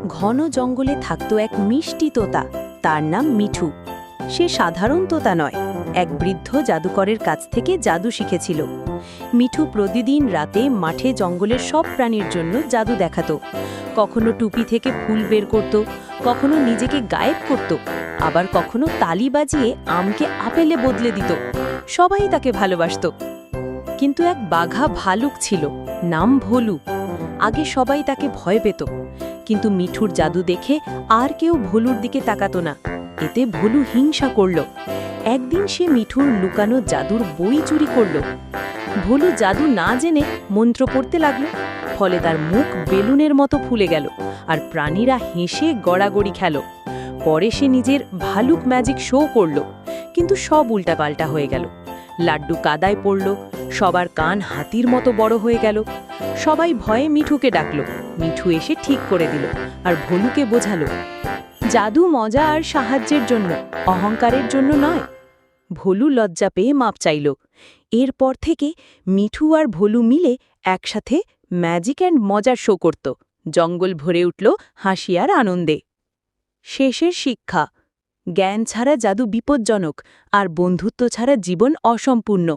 ঘন জঙ্গলে থাকত এক মিষ্টি তোতা, তার নাম মিঠু। সে সাধারণ তোতা নয়, এক বৃদ্ধ জাদুকরের কাছ থেকে জাদু শিখেছিল। মিঠু প্রতিদিন রাতে মাঠে জঙ্গলের সব প্রাণীর জন্য জাদু দেখাতো। কখনো টুপি থেকে ফুল বের করত, কখনো নিজেকে গায়েব করত, আবার কখনো তালি বাজিয়ে আমকে আপেলে বদলে দিত। সবাই তাকে ভালোবাসত। কিন্তু এক বাঘা ভালুক ছিল, নাম ভোলু। আগে সবাই তাকে ভয় পেত, কিন্তু মিঠুর জাদু দেখে আর কেউ ভোলুর দিকে তাকাতো না। এতে ভোলু হিংসা করল। একদিন সে মিঠুর লুকানো জাদুর বই চুরি করল। ভোলু জাদু না জেনে মন্ত্র পড়তে লাগল, ফলে তার মুখ বেলুনের মতো ফুলে গেল, আর প্রাণীরা হেসে গড়াগড়ি খেল। পরে সে নিজের ভালুক ম্যাজিক শো করল, কিন্তু সব উল্টাপাল্টা হয়ে গেল। লাড্ডু কাদায় পড়ল, সবার কান হাতির মতো বড় হয়ে গেল। সবাই ভয়ে মিঠুকে ডাকল। মিঠু এসে ঠিক করে দিল, আর ভোলুকে বোঝালো, জাদু মজা আর সাহায্যের জন্য, অহংকারের জন্য নয়। ভোলু লজ্জা পেয়ে মাপ চাইল। এরপর থেকে মিঠু আর ভোলু মিলে একসাথে ম্যাজিক অ্যান্ড মজার শো করত। জঙ্গল ভরে উঠল হাসি আর আনন্দে। শেষের শিক্ষা: জ্ঞান ছাড়া জাদু বিপজ্জনক, আর বন্ধুত্ব ছাড়া জীবন অসম্পূর্ণ।